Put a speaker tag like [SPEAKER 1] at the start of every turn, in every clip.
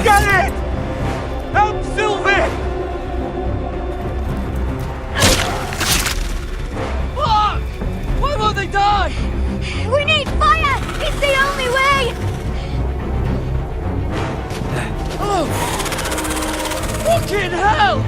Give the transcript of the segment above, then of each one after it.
[SPEAKER 1] Get it! Help Sylvie! Fuck! Why won't they die?
[SPEAKER 2] We need fire! It's the only way!
[SPEAKER 1] Oh! Fucking hell!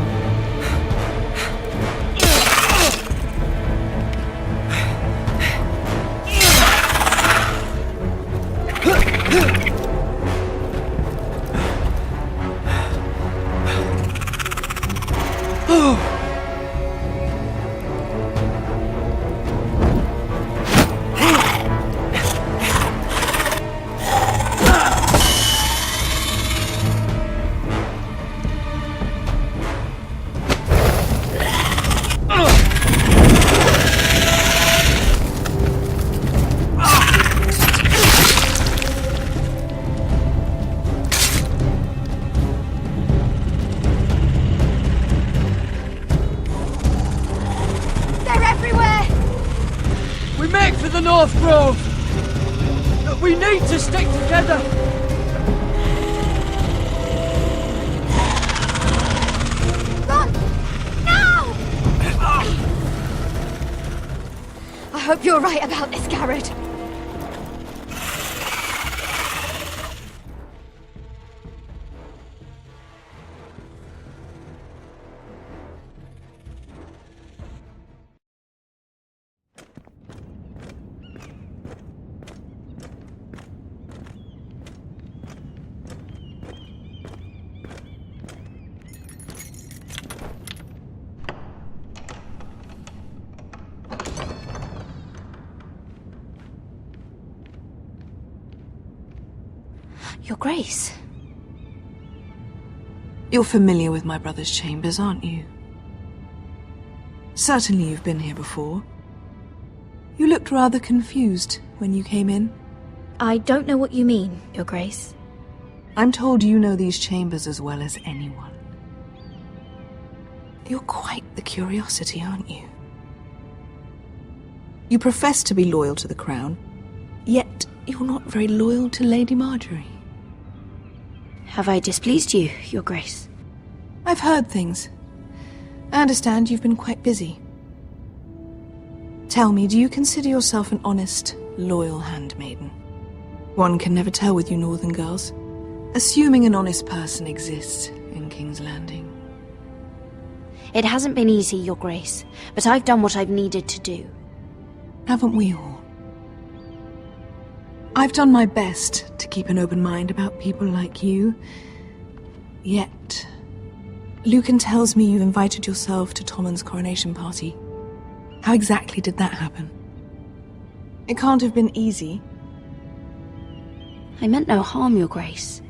[SPEAKER 1] The North Grove! We need to stick together!
[SPEAKER 2] Run! Now! I hope you're right about this, Garrett. Your Grace.
[SPEAKER 3] You're familiar with my brother's chambers, aren't you? Certainly you've been here before. You looked rather confused when you came in.
[SPEAKER 2] I don't know what you mean, Your Grace.
[SPEAKER 3] I'm told you know these chambers as well as anyone. You're quite the curiosity, aren't you? You profess to be loyal to the crown, yet you're not very loyal to Lady Marjorie.
[SPEAKER 2] Have I displeased you, Your Grace?
[SPEAKER 3] I've heard things. I understand you've been quite busy. Tell me, do you consider yourself an honest, loyal handmaiden? One can never tell with you northern girls. Assuming an honest person exists in King's Landing.
[SPEAKER 2] It hasn't been easy, Your Grace, but I've done what I've needed to do.
[SPEAKER 3] Haven't we all? I've done my best to keep an open mind about people like you. Yet, Lucan tells me you invited yourself to Tommen's coronation party. How exactly did that happen? It can't have been easy.
[SPEAKER 2] I meant no harm, Your Grace.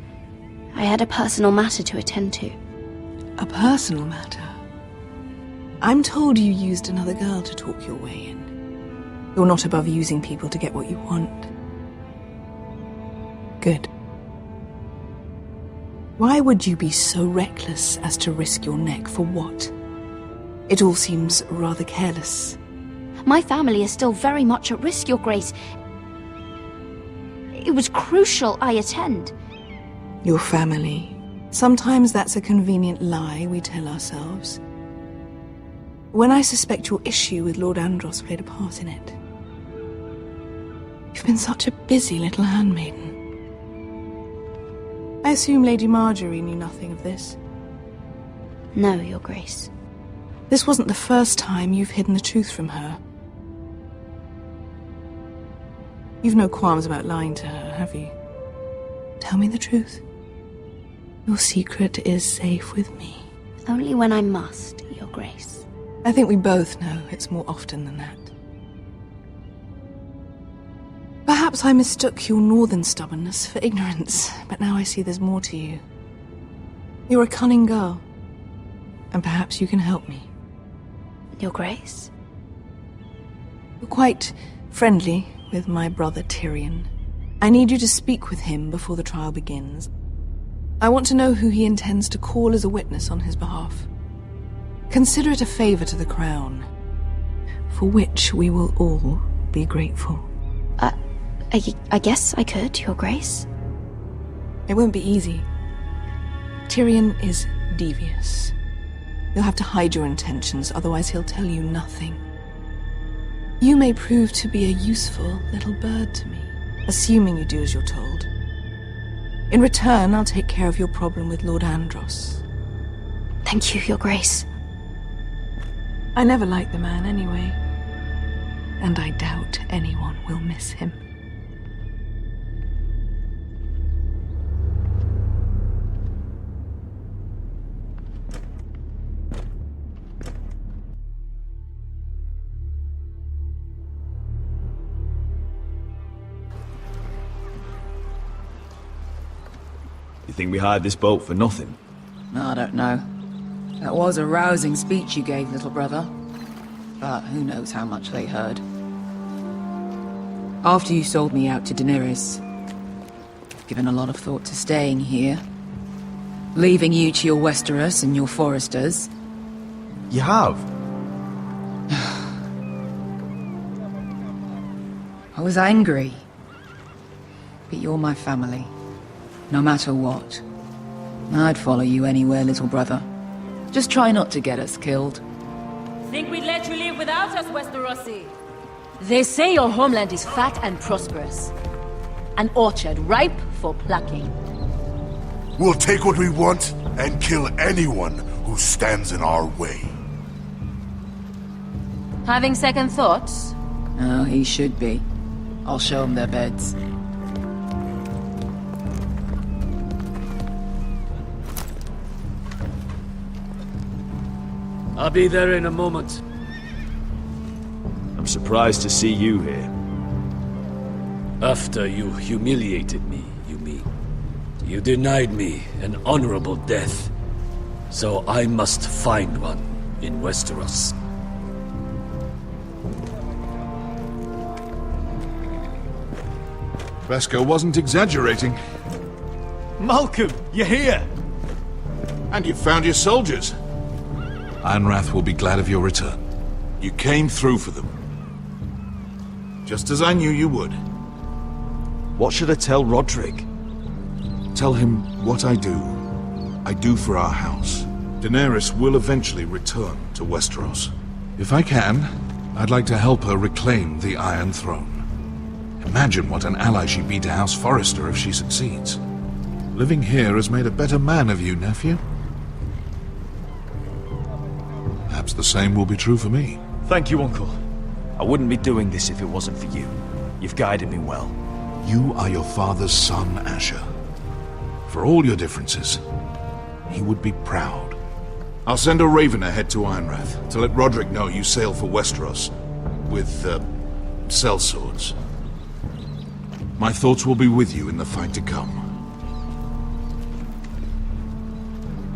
[SPEAKER 2] I had a personal matter to attend to.
[SPEAKER 3] A personal matter? I'm told you used another girl to talk your way in. You're not above using people to get what you want. Good. Why would you be so reckless as to risk your neck for what? It all seems rather careless.
[SPEAKER 2] My family is still very much at risk, Your Grace. It was crucial I attend.
[SPEAKER 3] Your family. Sometimes that's a convenient lie we tell ourselves. When I suspect your issue with Lord Andros played a part in it. You've been such a busy little handmaiden. I assume Lady Marjorie knew nothing of this.
[SPEAKER 2] No, Your Grace.
[SPEAKER 3] This wasn't the first time you've hidden the truth from her. You've no qualms about lying to her, have you? Tell me the truth. Your secret is safe with me.
[SPEAKER 2] Only when I must, Your Grace.
[SPEAKER 3] I think we both know it's more often than that. Perhaps I mistook your northern stubbornness for ignorance, but now I see there's more to you. You're a cunning girl, and perhaps you can help me.
[SPEAKER 2] Your Grace?
[SPEAKER 3] You're quite friendly with my brother Tyrion. I need you to speak with him before the trial begins. I want to know who he intends to call as a witness on his behalf. Consider it a favor to the crown, for which we will all be grateful.
[SPEAKER 2] I guess I could, Your Grace.
[SPEAKER 3] It won't be easy. Tyrion is devious. You'll have to hide your intentions, otherwise he'll tell you nothing. You may prove to be a useful little bird to me, assuming you do as you're told. In return, I'll take care of your problem with Lord Andros.
[SPEAKER 2] Thank you, Your Grace.
[SPEAKER 3] I never liked the man anyway, and I doubt anyone will miss him.
[SPEAKER 4] You think we hired this boat for nothing?
[SPEAKER 5] I don't know. That was a rousing speech you gave, little brother. But who knows how much they heard. After you sold me out to Daenerys, I've given a lot of thought to staying here. Leaving you to your Westeros and your Foresters.
[SPEAKER 4] You have?
[SPEAKER 5] I was angry. But you're my family. No matter what. I'd follow you anywhere, little brother. Just try not to get us killed.
[SPEAKER 6] Think we'd let you leave without us, Westerosi? They say your homeland is fat and prosperous. An orchard ripe for plucking.
[SPEAKER 7] We'll take what we want and kill anyone who stands in our way.
[SPEAKER 6] Having second thoughts?
[SPEAKER 5] Oh, he should be. I'll show them their beds.
[SPEAKER 1] I'll be there in a moment.
[SPEAKER 4] I'm surprised to see you here.
[SPEAKER 1] After you humiliated me, you mean? You denied me an honorable death. So I must find one in Westeros.
[SPEAKER 7] Beskar wasn't exaggerating.
[SPEAKER 4] Malcolm, you're here!
[SPEAKER 7] And you found your soldiers. Ironrath will be glad of your return. You came through for them. Just as I knew you would.
[SPEAKER 4] What should I tell Roderick?
[SPEAKER 7] Tell him what I do for our house. Daenerys will eventually return to Westeros. If I can, I'd like to help her reclaim the Iron Throne. Imagine what an ally she'd be to House Forrester if she succeeds. Living here has made a better man of you, nephew. Perhaps the same will be true for me.
[SPEAKER 4] Thank you, Uncle. I wouldn't be doing this if it wasn't for you. You've guided me well.
[SPEAKER 7] You are your father's son, Asher. For all your differences, he would be proud. I'll send a raven ahead to Ironrath to let Roderick know you sail for Westeros with, sellswords. My thoughts will be with you in the fight to come.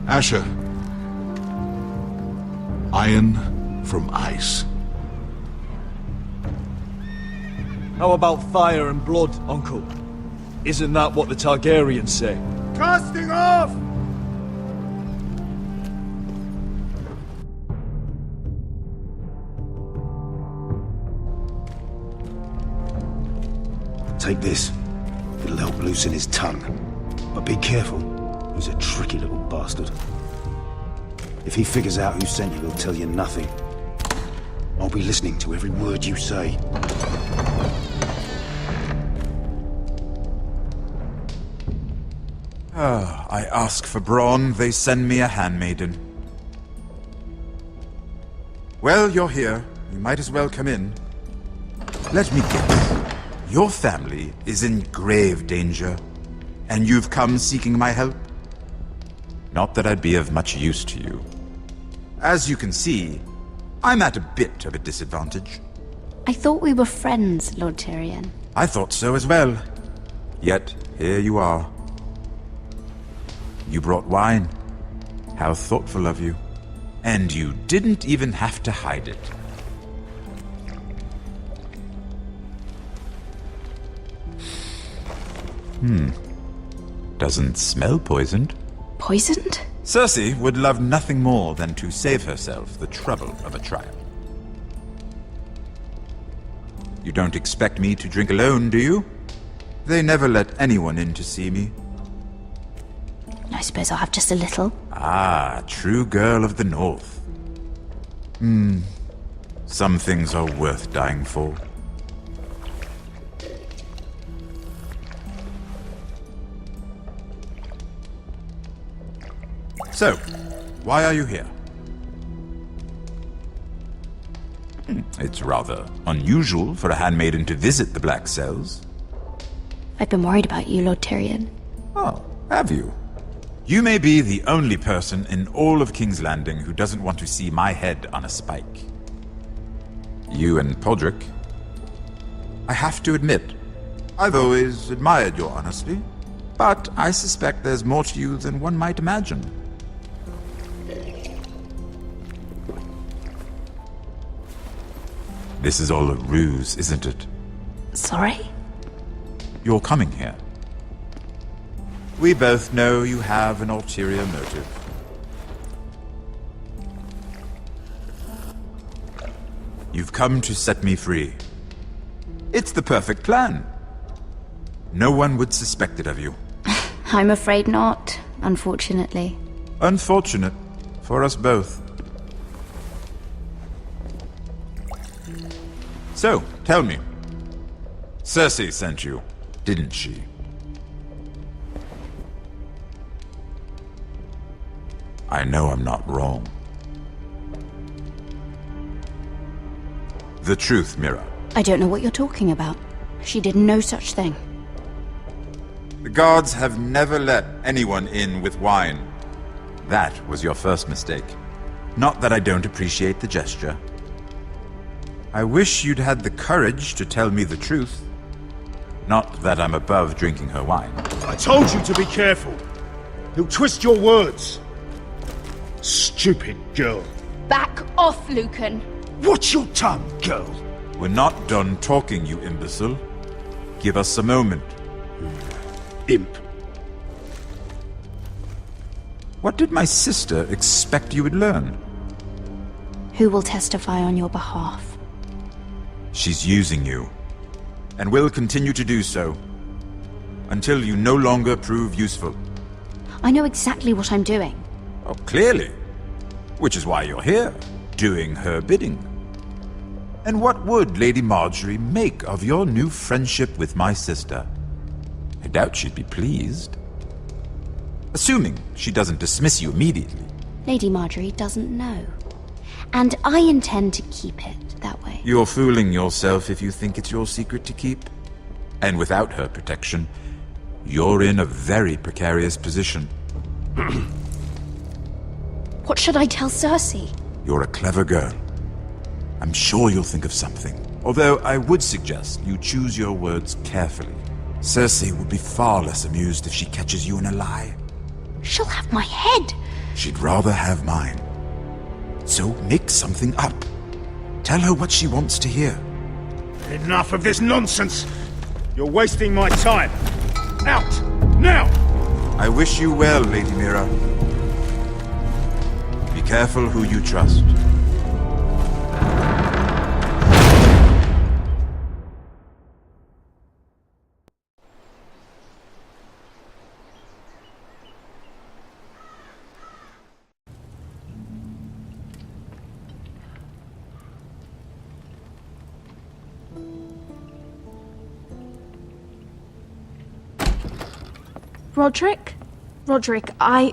[SPEAKER 7] Asher. Iron from ice.
[SPEAKER 4] How about fire and blood, Uncle? Isn't that what the Targaryens say?
[SPEAKER 7] Casting off!
[SPEAKER 8] Take this. It'll help loosen his tongue. But be careful. He's a tricky little bastard. If he figures out who sent you, he'll tell you nothing. I'll be listening to every word you say.
[SPEAKER 9] I ask for brawn, they send me a handmaiden. Well, you're here. You might as well come in. Let me guess. Your family is in grave danger, and you've come seeking my help? Not that I'd be of much use to you. As you can see, I'm at a bit of a disadvantage.
[SPEAKER 2] I thought we were friends, Lord Tyrion.
[SPEAKER 9] I thought so as well. Yet, here you are. You brought wine. How thoughtful of you. And you didn't even have to hide it. Doesn't smell poisoned.
[SPEAKER 2] Poisoned?
[SPEAKER 9] Cersei would love nothing more than to save herself the trouble of a trial. You don't expect me to drink alone, do you? They never let anyone in to see me.
[SPEAKER 2] I suppose I'll have just a little.
[SPEAKER 9] Ah, true girl of the North. Some things are worth dying for. So, why are you here? It's rather unusual for a handmaiden to visit the Black Cells.
[SPEAKER 2] I've been worried about you, Lord Tyrion.
[SPEAKER 9] Oh, have you? You may be the only person in all of King's Landing who doesn't want to see my head on a spike. You and Podrick. I have to admit, I've always admired your honesty, but I suspect there's more to you than one might imagine. This is all a ruse, isn't it?
[SPEAKER 2] Sorry?
[SPEAKER 9] You're coming here. We both know you have an ulterior motive. You've come to set me free. It's the perfect plan. No one would suspect it of you.
[SPEAKER 2] I'm afraid not, unfortunately.
[SPEAKER 9] Unfortunate for us both. So, tell me. Cersei sent you, didn't she? I know I'm not wrong. The truth, Mira.
[SPEAKER 2] I don't know what you're talking about. She did no such thing.
[SPEAKER 9] The guards have never let anyone in with wine. That was your first mistake. Not that I don't appreciate the gesture. I wish you'd had the courage to tell me the truth. Not that I'm above drinking her wine.
[SPEAKER 8] I told you to be careful. He'll twist your words. Stupid girl.
[SPEAKER 2] Back off, Lucan.
[SPEAKER 8] Watch your tongue, girl.
[SPEAKER 9] We're not done talking, you imbecile. Give us a moment.
[SPEAKER 8] Imp.
[SPEAKER 9] What did my sister expect you would learn?
[SPEAKER 2] Who will testify on your behalf?
[SPEAKER 9] She's using you, and will continue to do so, until you no longer prove useful.
[SPEAKER 2] I know exactly what I'm doing.
[SPEAKER 9] Oh, clearly. Which is why you're here, doing her bidding. And what would Lady Marjorie make of your new friendship with my sister? I doubt she'd be pleased. Assuming she doesn't dismiss you immediately.
[SPEAKER 2] Lady Marjorie doesn't know. And I intend to keep it that way.
[SPEAKER 9] You're fooling yourself if you think it's your secret to keep. And without her protection, you're in a very precarious position.
[SPEAKER 2] What should I tell Cersei?
[SPEAKER 9] You're a clever girl. I'm sure you'll think of something. Although I would suggest you choose your words carefully. Cersei would be far less amused if she catches you in a lie.
[SPEAKER 2] She'll have my head.
[SPEAKER 9] She'd rather have mine. So make something up. Tell her what she wants to hear.
[SPEAKER 8] Enough of this nonsense. You're wasting my time. Out! Now!
[SPEAKER 9] I wish you well, Lady Mira. Be careful who you trust.
[SPEAKER 10] Roderick? Roderick, I'm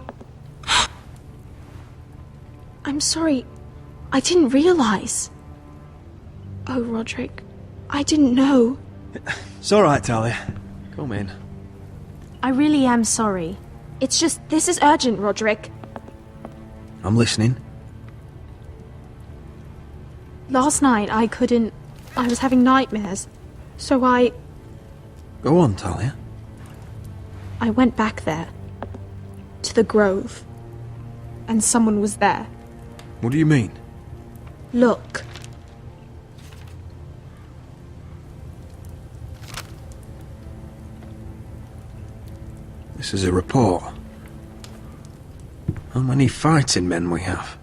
[SPEAKER 10] sorry. I didn't realize. Oh, Roderick, I didn't know.
[SPEAKER 11] It's alright, Talia. Come in.
[SPEAKER 10] I really am sorry. It's just, this is urgent, Roderick.
[SPEAKER 11] I'm listening.
[SPEAKER 10] Last night, I was having nightmares. So I
[SPEAKER 11] Go on, Talia.
[SPEAKER 10] went back there. To the Grove. And someone was there.
[SPEAKER 11] What do you mean?
[SPEAKER 10] Look.
[SPEAKER 11] This is a report. How many fighting men we have?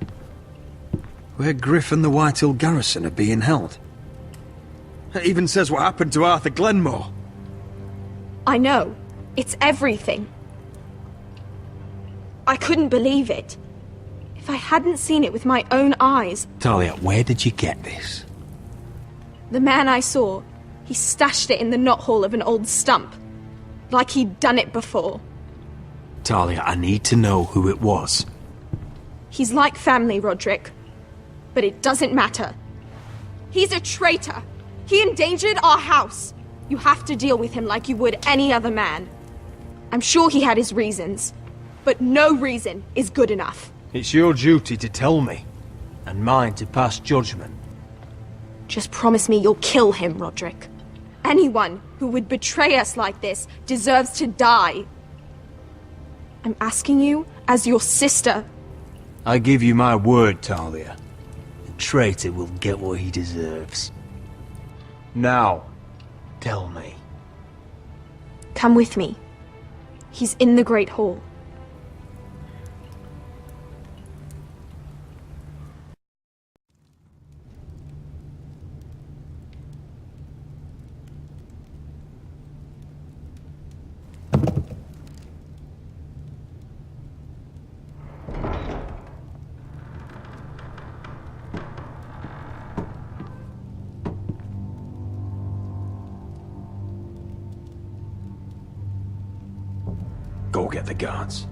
[SPEAKER 11] Where Griff and the Whitehill garrison are being held. It even says what happened to Arthur Glenmore.
[SPEAKER 10] I know. It's everything. I couldn't believe it. If I hadn't seen it with my own eyes...
[SPEAKER 11] Talia, where did you get this?
[SPEAKER 10] The man I saw, he stashed it in the knothole of an old stump. Like he'd done it before.
[SPEAKER 11] Talia, I need to know who it was.
[SPEAKER 10] He's like family, Roderick. But it doesn't matter. He's a traitor. He endangered our house. You have to deal with him like you would any other man. I'm sure he had his reasons. But no reason is good enough.
[SPEAKER 11] It's your duty to tell me, and mine to pass judgment.
[SPEAKER 10] Just promise me you'll kill him, Roderick. Anyone who would betray us like this deserves to die. I'm asking you as your sister.
[SPEAKER 11] I give you my word, Talia. The traitor will get what he deserves. Now, tell me.
[SPEAKER 10] Come with me. He's in the Great Hall.
[SPEAKER 11] Go get the guards.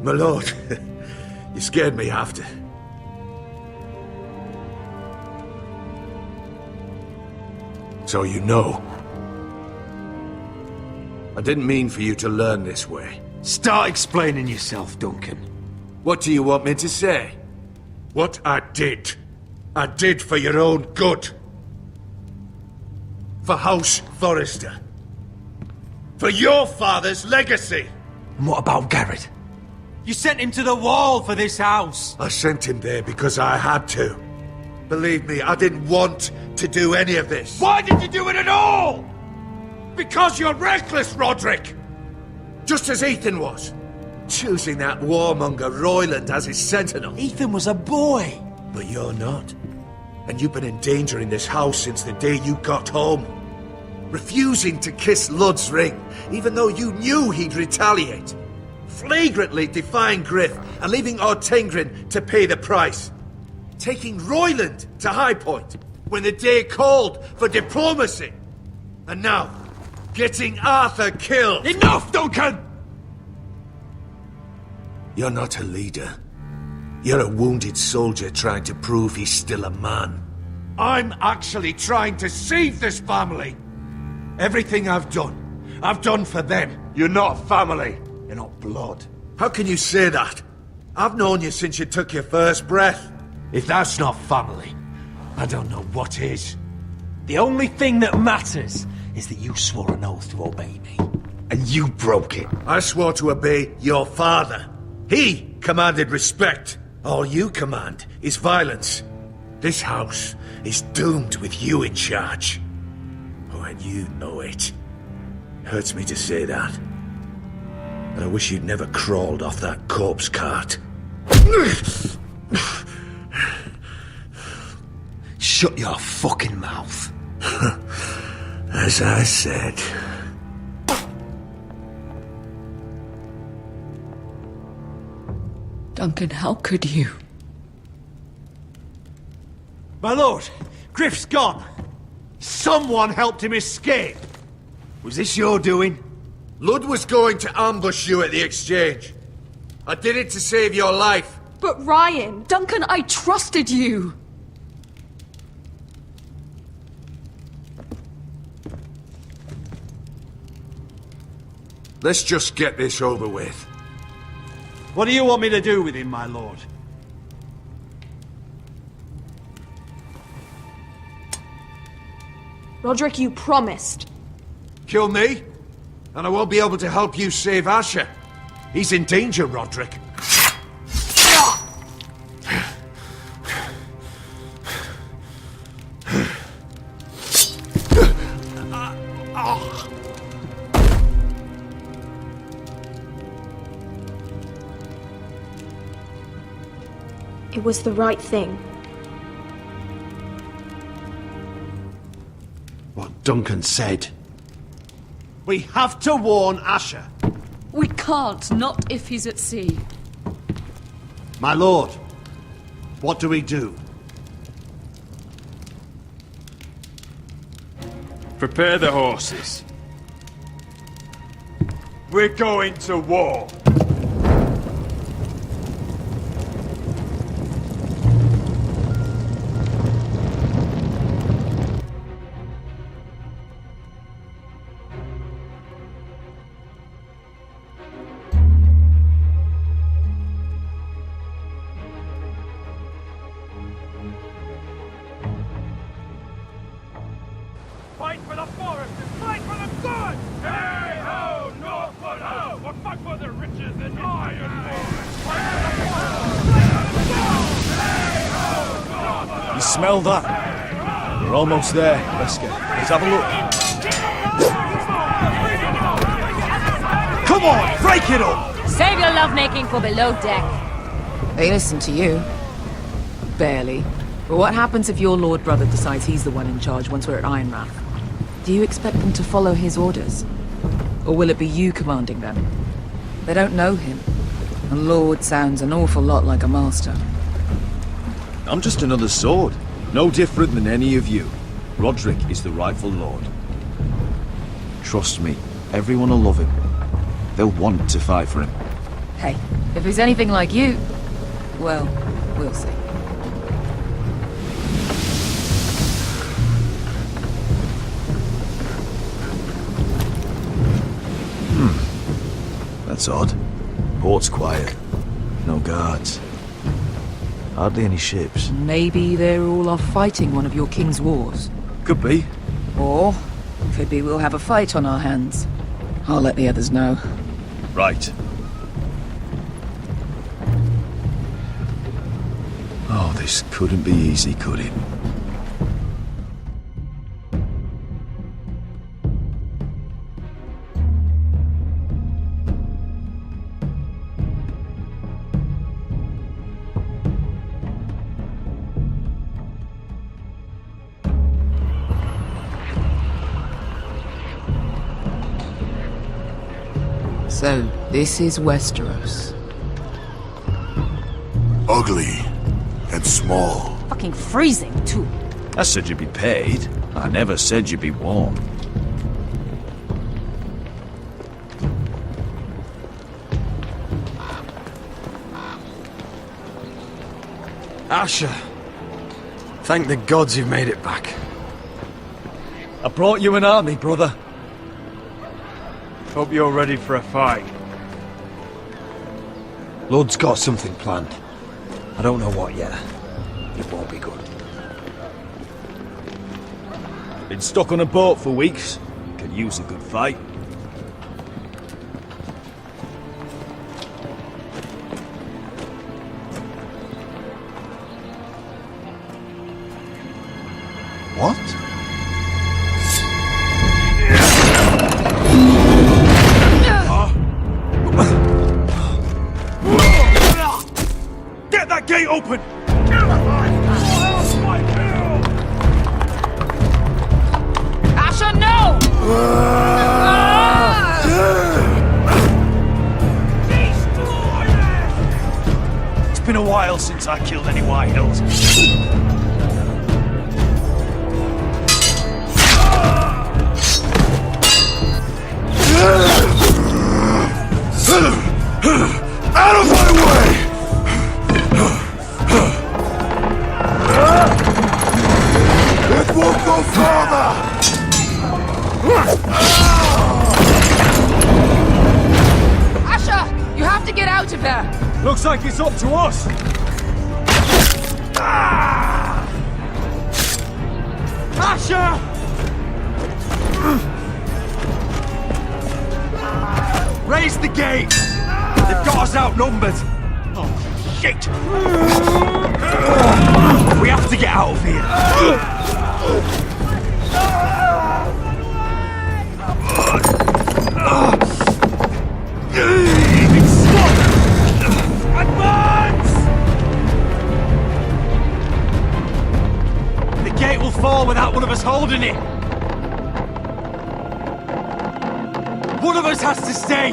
[SPEAKER 12] My lord, you scared me after. So you know. I didn't mean for you to learn this way.
[SPEAKER 11] Start explaining yourself, Duncan.
[SPEAKER 12] What do you want me to say? What I did for your own good. For House Forrester. For your father's legacy.
[SPEAKER 11] And what about Garrett? You sent him to the wall for this house.
[SPEAKER 12] I sent him there because I had to. Believe me, I didn't want to do any of this.
[SPEAKER 11] Why did you do it at all?
[SPEAKER 12] Because you're reckless, Roderick! Just as Ethan was. Choosing that warmonger Royland as his sentinel.
[SPEAKER 11] Ethan was a boy.
[SPEAKER 12] But you're not. And you've been endangering this house since the day you got home. Refusing to kiss Ludd's ring, even though you knew he'd retaliate. Flagrantly defying Griff and leaving Ortengrin to pay the price. Taking Royland to High Point when the day called for diplomacy. And now, getting Arthur killed.
[SPEAKER 11] Enough, Duncan!
[SPEAKER 12] You're not a leader. You're a wounded soldier trying to prove he's still a man. I'm actually trying to save this family. Everything I've done for them. You're not family. You're not blood. How can you say that? I've known you since you took your first breath. If that's not family, I don't know what is.
[SPEAKER 11] The only thing that matters is that you swore an oath to obey me. And you broke it.
[SPEAKER 12] I swore to obey your father. He commanded respect. All you command is violence. This house is doomed with you in charge. Oh, and you know it. Hurts me to say that. And I wish you'd never crawled off that corpse cart.
[SPEAKER 11] Shut your fucking mouth.
[SPEAKER 12] As I said.
[SPEAKER 5] Duncan, how could you?
[SPEAKER 12] My lord, Griff's gone. Someone helped him escape. Was this your doing? Ludd was going to ambush you at the exchange. I did it to save your life.
[SPEAKER 10] But Ryan...
[SPEAKER 5] Duncan, I trusted you!
[SPEAKER 12] Let's just get this over with.
[SPEAKER 11] What do you want me to do with him, my lord?
[SPEAKER 10] Roderick, you promised.
[SPEAKER 12] Kill me, and I won't be able to help you save Asher. He's in danger, Roderick.
[SPEAKER 10] It was the right thing.
[SPEAKER 12] What Duncan said. We have to warn Asher.
[SPEAKER 6] We can't, not if he's at sea.
[SPEAKER 12] My lord, what do we do?
[SPEAKER 13] Prepare the horses. We're going to war.
[SPEAKER 14] Fight for the forest and fight for the good! Hey ho, Northwood ho! Or fight for the riches and iron! Fight for the forest! Fight for the gold! Hey ho, Northwood!
[SPEAKER 4] You smell that? We're almost there, Wesker. Let's have a look. Come on, break it up!
[SPEAKER 6] Save your lovemaking for below deck.
[SPEAKER 5] They listen to you. Barely. But what happens if your lord brother decides he's the one in charge once we're at Ironrath? Do you expect them to follow his orders? Or will it be you commanding them? They don't know him. A lord sounds an awful lot like a master.
[SPEAKER 4] I'm just another sword. No different than any of you. Roderick is the rightful lord. Trust me, everyone will love him. They'll want to fight for him.
[SPEAKER 5] Hey, if he's anything like you, well, we'll see.
[SPEAKER 4] That's odd. Port's quiet. No guards. Hardly any ships.
[SPEAKER 5] Maybe they're all off fighting one of your king's wars.
[SPEAKER 4] Could be.
[SPEAKER 5] Or, could be we'll have a fight on our hands. I'll let the others know.
[SPEAKER 4] Right. Oh, this couldn't be easy, could it?
[SPEAKER 5] So, this is Westeros.
[SPEAKER 7] Ugly and small.
[SPEAKER 6] Fucking freezing, too.
[SPEAKER 4] I said you'd be paid. I never said you'd be warm.
[SPEAKER 11] Asher! Thank the gods you've made it back.
[SPEAKER 4] I brought you an army, brother.
[SPEAKER 13] Hope you're ready for a fight.
[SPEAKER 11] Lord's got something planned. I don't know what yet. It won't be good.
[SPEAKER 4] Been stuck on a boat for weeks. Could use a good fight.
[SPEAKER 7] What?
[SPEAKER 4] Get that gate open!
[SPEAKER 6] Asher, no!
[SPEAKER 4] It's been a while since I killed any White Hills.
[SPEAKER 7] Out of my way! It won't go further!
[SPEAKER 5] Asher! You have to get out of there!
[SPEAKER 4] Looks like it's up to us! Asher! Raise the gate! They've got us outnumbered! Oh, shit! We have to get out of here!
[SPEAKER 12] fall without one of us holding it. One of us has to stay.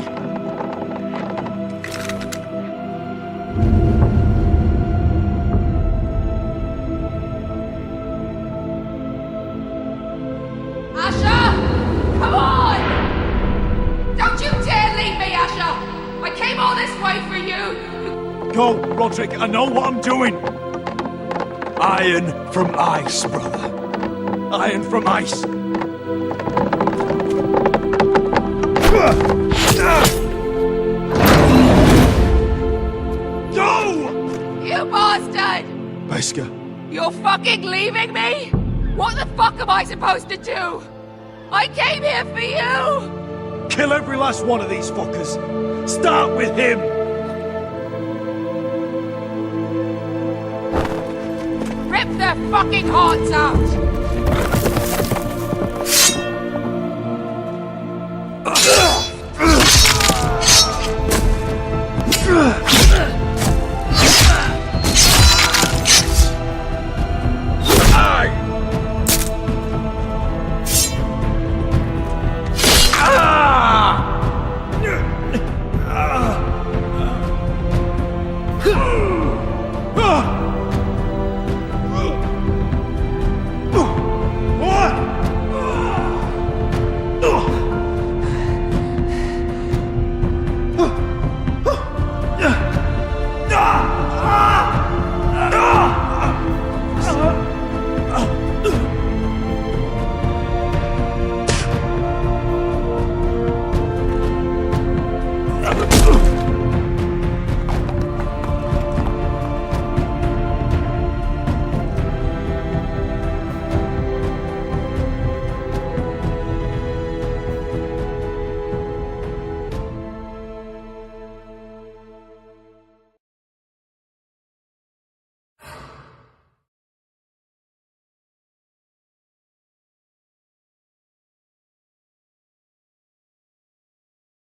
[SPEAKER 15] Asher! Come on! Don't you dare leave me, Asher! I came all this way for you!
[SPEAKER 12] Go, Roderick, I know what I'm doing. Iron from ice, brother. Iron from ice. Go!
[SPEAKER 15] You bastard!
[SPEAKER 12] Beskha.
[SPEAKER 15] You're fucking leaving me? What the fuck am I supposed to do? I came here for you!
[SPEAKER 12] Kill every last one of these fuckers. Start with him.
[SPEAKER 15] Rip their fucking hearts out!